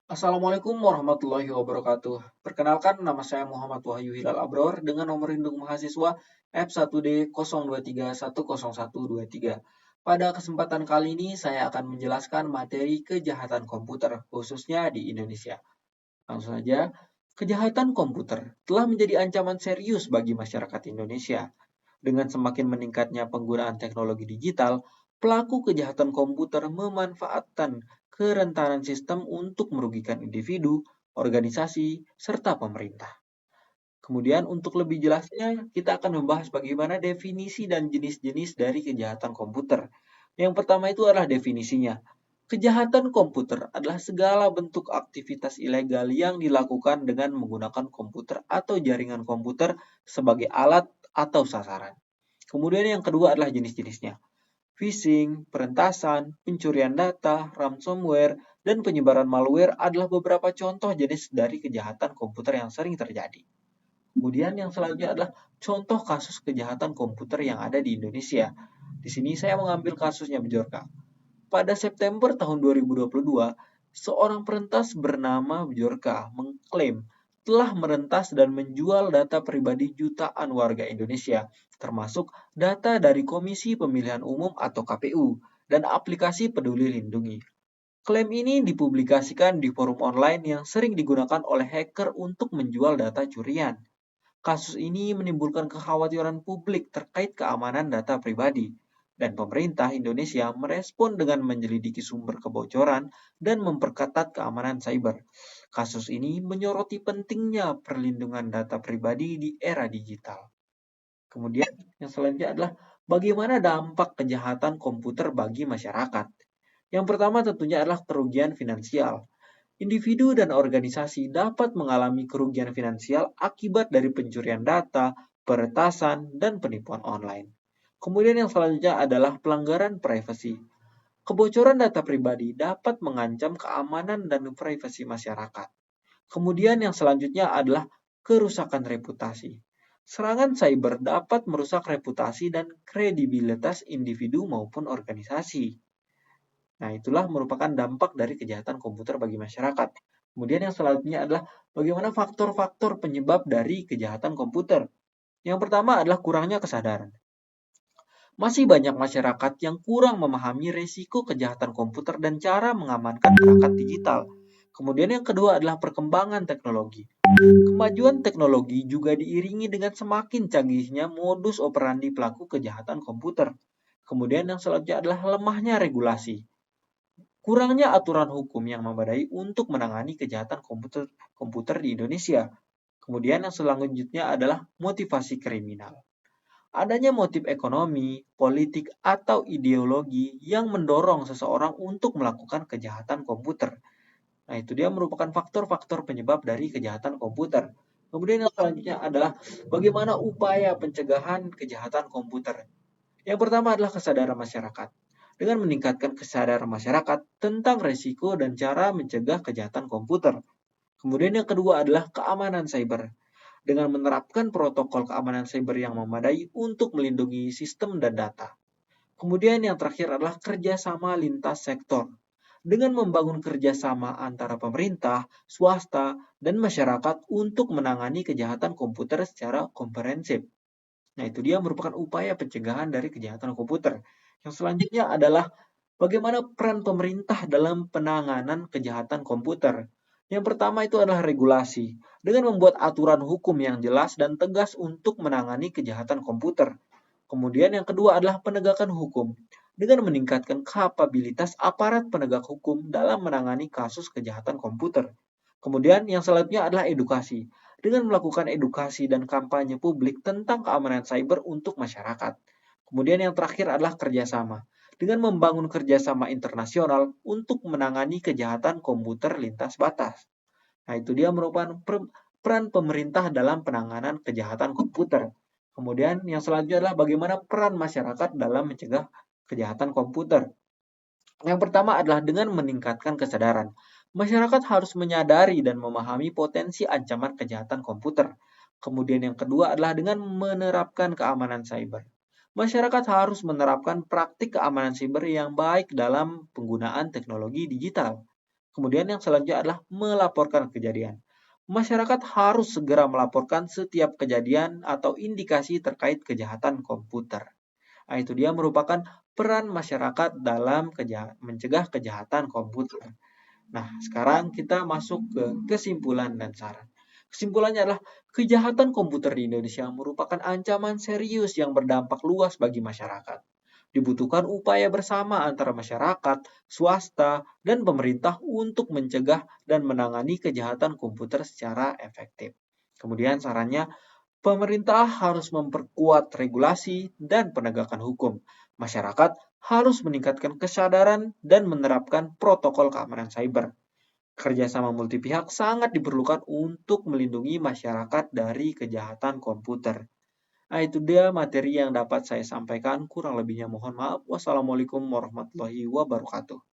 Assalamualaikum warahmatullahi wabarakatuh. Perkenalkan, nama saya Muhammad Wahyu Hilal Abror dengan nomor induk mahasiswa F1D02310123. Pada kesempatan kali ini, saya akan menjelaskan materi kejahatan komputer, khususnya di Indonesia. Langsung saja, kejahatan komputer telah menjadi ancaman serius bagi masyarakat Indonesia. Dengan semakin meningkatnya penggunaan teknologi digital, pelaku kejahatan komputer memanfaatkan kerentanan sistem untuk merugikan individu, organisasi, serta pemerintah. Kemudian untuk lebih jelasnya, kita akan membahas bagaimana definisi dan jenis-jenis dari kejahatan komputer. Yang pertama itu adalah definisinya. Kejahatan komputer adalah segala bentuk aktivitas ilegal yang dilakukan dengan menggunakan komputer atau jaringan komputer sebagai alat atau sasaran. Kemudian yang kedua adalah jenis-jenisnya. Phishing, perentasan, pencurian data, ransomware, dan penyebaran malware adalah beberapa contoh jenis dari kejahatan komputer yang sering terjadi. Kemudian yang selanjutnya adalah contoh kasus kejahatan komputer yang ada di Indonesia. Di sini saya mengambil kasusnya Bjorka. Pada September tahun 2022, seorang perentas bernama Bjorka mengklaim telah merentas dan menjual data pribadi jutaan warga Indonesia, termasuk data dari Komisi Pemilihan Umum atau KPU dan aplikasi Peduli Lindungi. Klaim ini dipublikasikan di forum online yang sering digunakan oleh hacker untuk menjual data curian. Kasus ini menimbulkan kekhawatiran publik terkait keamanan data pribadi, dan pemerintah Indonesia merespon dengan menyelidiki sumber kebocoran dan memperketat keamanan cyber. Kasus ini menyoroti pentingnya perlindungan data pribadi di era digital. Kemudian yang selanjutnya adalah bagaimana dampak kejahatan komputer bagi masyarakat. Yang pertama tentunya adalah kerugian finansial. Individu dan organisasi dapat mengalami kerugian finansial akibat dari pencurian data, peretasan, dan penipuan online. Kemudian yang selanjutnya adalah pelanggaran privasi. Kebocoran data pribadi dapat mengancam keamanan dan privasi masyarakat. Kemudian yang selanjutnya adalah kerusakan reputasi. Serangan cyber dapat merusak reputasi dan kredibilitas individu maupun organisasi. Nah, itulah merupakan dampak dari kejahatan komputer bagi masyarakat. Kemudian yang selanjutnya adalah bagaimana faktor-faktor penyebab dari kejahatan komputer. Yang pertama adalah kurangnya kesadaran. Masih banyak masyarakat yang kurang memahami risiko kejahatan komputer dan cara mengamankan perangkat digital. Kemudian yang kedua adalah perkembangan teknologi. Kemajuan teknologi juga diiringi dengan semakin canggihnya modus operandi pelaku kejahatan komputer. Kemudian yang selanjutnya adalah lemahnya regulasi. Kurangnya aturan hukum yang memadai untuk menangani kejahatan komputer di Indonesia. Kemudian yang selanjutnya adalah motivasi kriminal. Adanya motif ekonomi, politik, atau ideologi yang mendorong seseorang untuk melakukan kejahatan komputer. Nah, itu dia merupakan faktor-faktor penyebab dari kejahatan komputer. Kemudian yang selanjutnya adalah bagaimana upaya pencegahan kejahatan komputer. Yang pertama adalah kesadaran masyarakat. Dengan meningkatkan kesadaran masyarakat tentang risiko dan cara mencegah kejahatan komputer. Kemudian yang kedua adalah keamanan cyber. Dengan menerapkan protokol keamanan cyber yang memadai untuk melindungi sistem dan data. Kemudian yang terakhir adalah kerjasama lintas sektor. Dengan membangun kerjasama antara pemerintah, swasta, dan masyarakat untuk menangani kejahatan komputer secara komprehensif. Nah, itu dia merupakan upaya pencegahan dari kejahatan komputer. Yang selanjutnya adalah bagaimana peran pemerintah dalam penanganan kejahatan komputer. Yang pertama itu adalah regulasi, dengan membuat aturan hukum yang jelas dan tegas untuk menangani kejahatan komputer. Kemudian yang kedua adalah penegakan hukum, dengan meningkatkan kapabilitas aparat penegak hukum dalam menangani kasus kejahatan komputer. Kemudian yang selanjutnya adalah edukasi, dengan melakukan edukasi dan kampanye publik tentang keamanan cyber untuk masyarakat. Kemudian yang terakhir adalah kerjasama, dengan membangun kerjasama internasional untuk menangani kejahatan komputer lintas batas. Nah, itu dia merupakan peran pemerintah dalam penanganan kejahatan komputer. Kemudian yang selanjutnya adalah bagaimana peran masyarakat dalam mencegah kejahatan komputer. Yang pertama adalah dengan meningkatkan kesadaran. Masyarakat harus menyadari dan memahami potensi ancaman kejahatan komputer. Kemudian yang kedua adalah dengan menerapkan keamanan cyber. Masyarakat harus menerapkan praktik keamanan siber yang baik dalam penggunaan teknologi digital. Kemudian yang selanjutnya adalah melaporkan kejadian. Masyarakat harus segera melaporkan setiap kejadian atau indikasi terkait kejahatan komputer. Nah, itu dia merupakan peran masyarakat dalam mencegah kejahatan komputer. Nah, sekarang kita masuk ke kesimpulan dan saran. Kesimpulannya adalah kejahatan komputer di Indonesia merupakan ancaman serius yang berdampak luas bagi masyarakat. Dibutuhkan upaya bersama antara masyarakat, swasta, dan pemerintah untuk mencegah dan menangani kejahatan komputer secara efektif. Kemudian sarannya, pemerintah harus memperkuat regulasi dan penegakan hukum. Masyarakat harus meningkatkan kesadaran dan menerapkan protokol keamanan cyber. Kerjasama multi pihak sangat diperlukan untuk melindungi masyarakat dari kejahatan komputer. Nah, itu dia materi yang dapat saya sampaikan. Kurang lebihnya mohon maaf. Wassalamualaikum warahmatullahi wabarakatuh.